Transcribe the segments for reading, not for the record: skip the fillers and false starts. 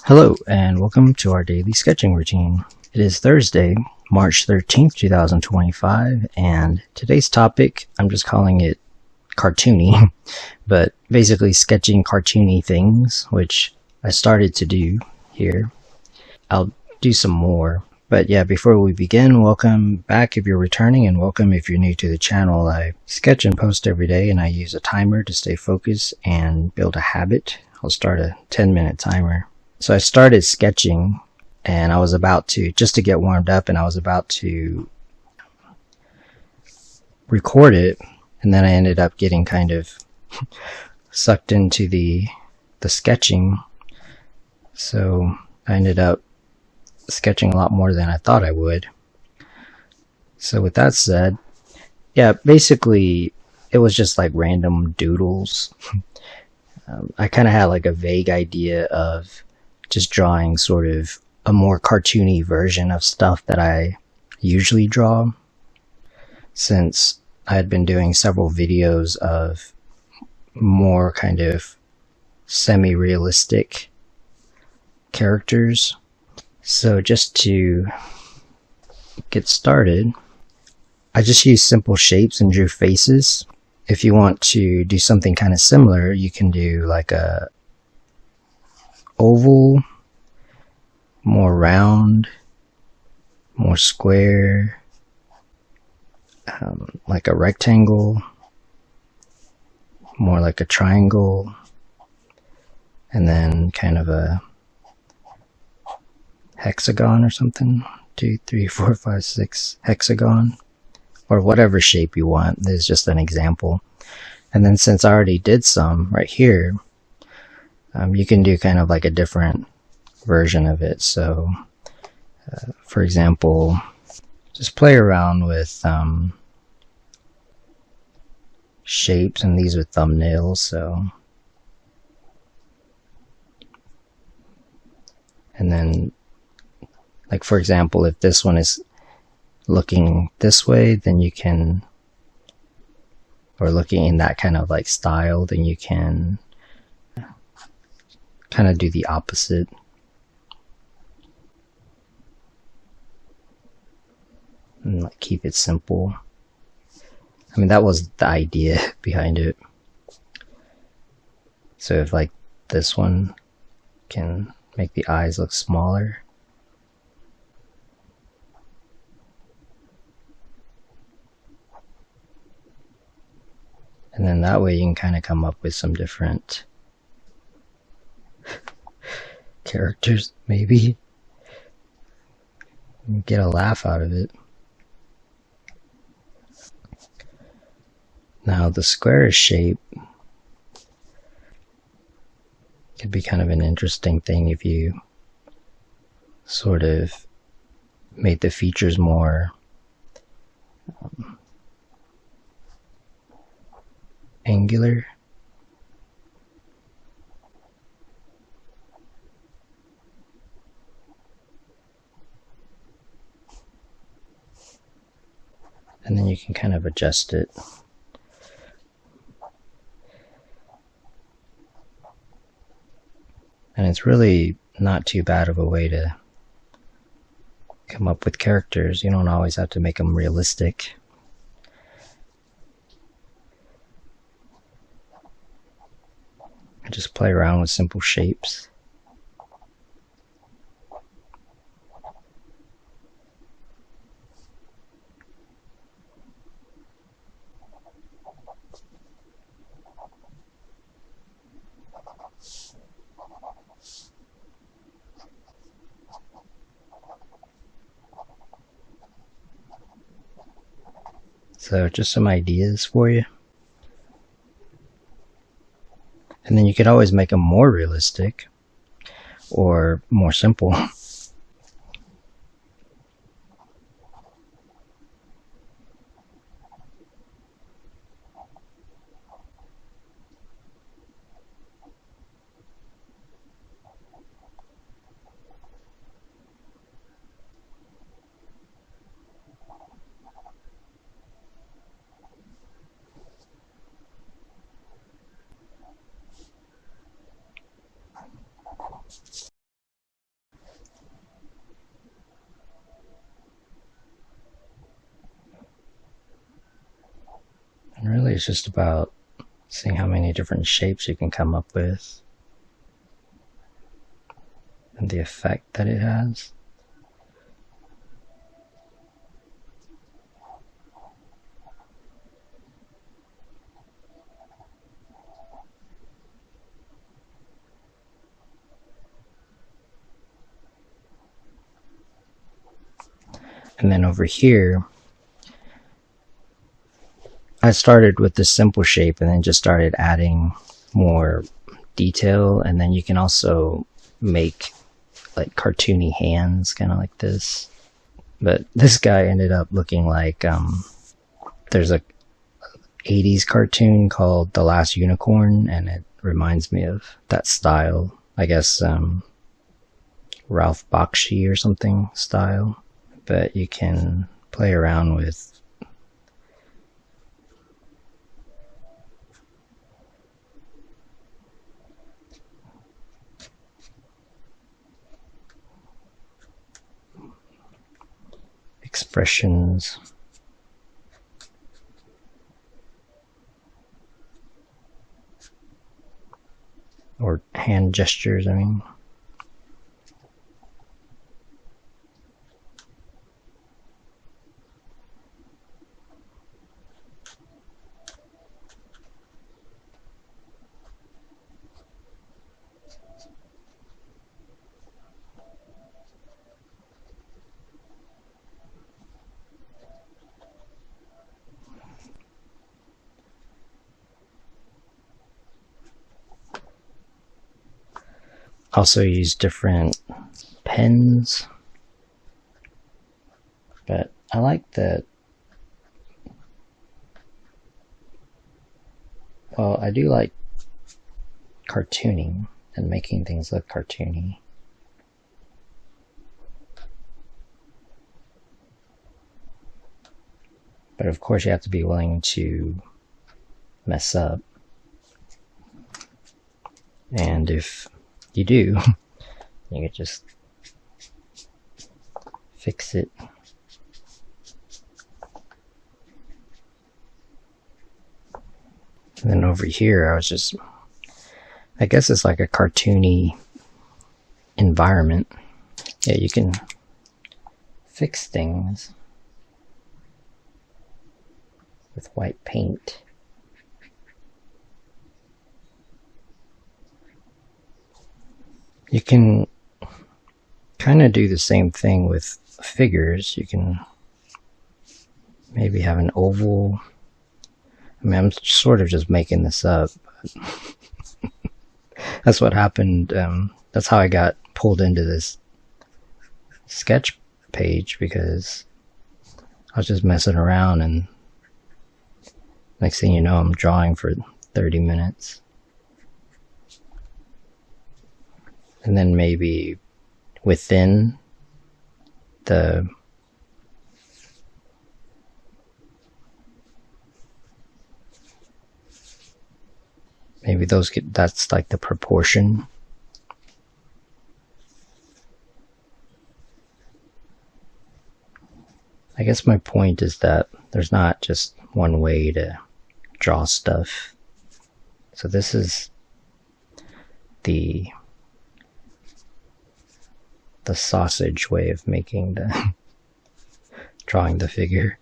Hello and welcome to our daily sketching routine. It is Thursday, March 13th, 2025, and today's topic, I'm just calling it cartoony, but basically sketching cartoony things, which I started to do here. I'll do some more, but yeah, before we begin, welcome back if you're returning, and welcome if you're new to the channel. I sketch and post every day, and I use a timer to stay focused and build a habit. I'll start a 10-minute timer. So I started sketching and I was about to, just to get warmed up, and I was about to record it, and then I ended up getting kind of sucked into the sketching. So I ended up sketching a lot more than I thought I would. So with that said, yeah, basically it was just like random doodles. I kind of had like a vague idea of just drawing sort of a more cartoony version of stuff that I usually draw, since I had been doing several videos of more kind of semi-realistic characters. So just to get started, I just used simple shapes and drew faces. If you want to do something kind of similar, you can do like a oval, more round, more square, like a rectangle, more like a triangle, and then kind of a hexagon or something. 2, 3, 4, 5, 6 hexagon, or whatever shape you want. There's just an example. And then since I already did some right here, you can do kind of like a different version of it. So for example, just play around with shapes, and these are thumbnails. So, and then like for example, if this one is looking this way, then you can, or looking in that kind of like style, then you can kind of do the opposite. And like keep it simple. I mean, that was the idea behind it. So if like this one can make the eyes look smaller, and then that way you can kind of come up with some different characters, maybe get a laugh out of it. Now the squarish shape could be kind of an interesting thing if you sort of made the features more angular. And then you can kind of adjust it. And it's really not too bad of a way to come up with characters. You don't always have to make them realistic. Just play around with simple shapes. So just some ideas for you. And then you could always make them more realistic or more simple. it's just about seeing how many different shapes you can come up with and the effect that it has. And then over here, I started with this simple shape and then just started adding more detail. And then you can also make like cartoony hands, kind of like this. But this guy ended up looking like, there's a 80s cartoon called The Last Unicorn, and it reminds me of that style. I guess Ralph Bakshi or something style. But you can play around with expressions or hand gestures, I mean. Also use different pens, but I like that. Well, I do like cartooning and making things look cartoony. But of course you have to be willing to mess up. And if you do, you can just fix it. And then over here, I guess it's like a cartoony environment. Yeah, you can fix things with white paint. You can kind of do the same thing with figures. You can maybe have an oval. I mean, I'm sort of just making this up. But that's what happened. That's how I got pulled into this sketch page, because I was just messing around, and next thing you know, I'm drawing for 30 minutes. And then maybe within the that's like the proportion. I guess my point is that there's not just one way to draw stuff. So this is the sausage way of making drawing the figure.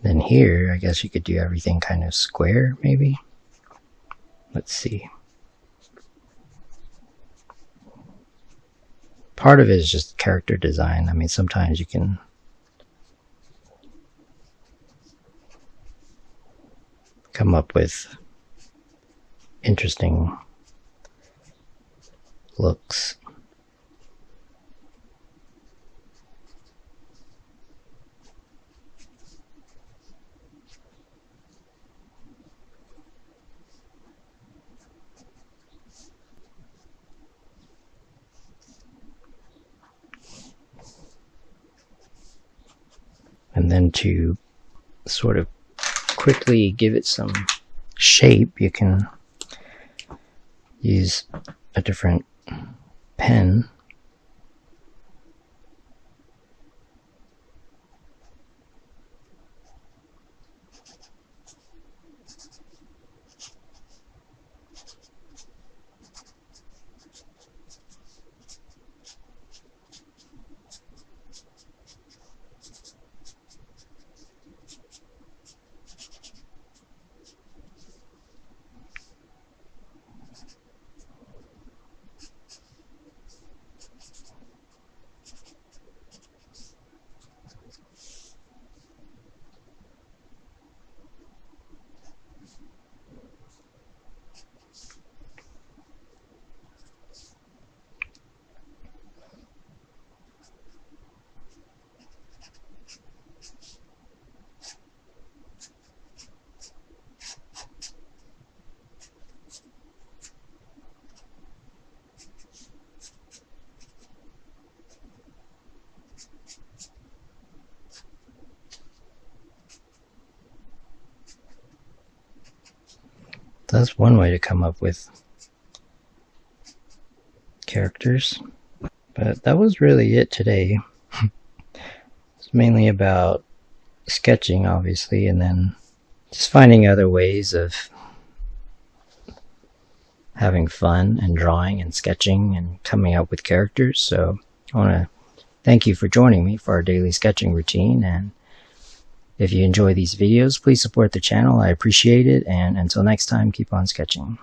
Then here, I guess you could do everything kind of square, maybe. Let's see. Part of it is just character design. I mean, sometimes you can come up with interesting looks. And then to sort of quickly give it some shape, you can use a different pen. that's one way to come up with characters. But that was really it today. It's mainly about sketching, obviously, and then just finding other ways of having fun and drawing and sketching and coming up with characters. So I want to thank you for joining me for our daily sketching routine, and if you enjoy these videos, please support the channel. I appreciate it, and until next time, keep on sketching.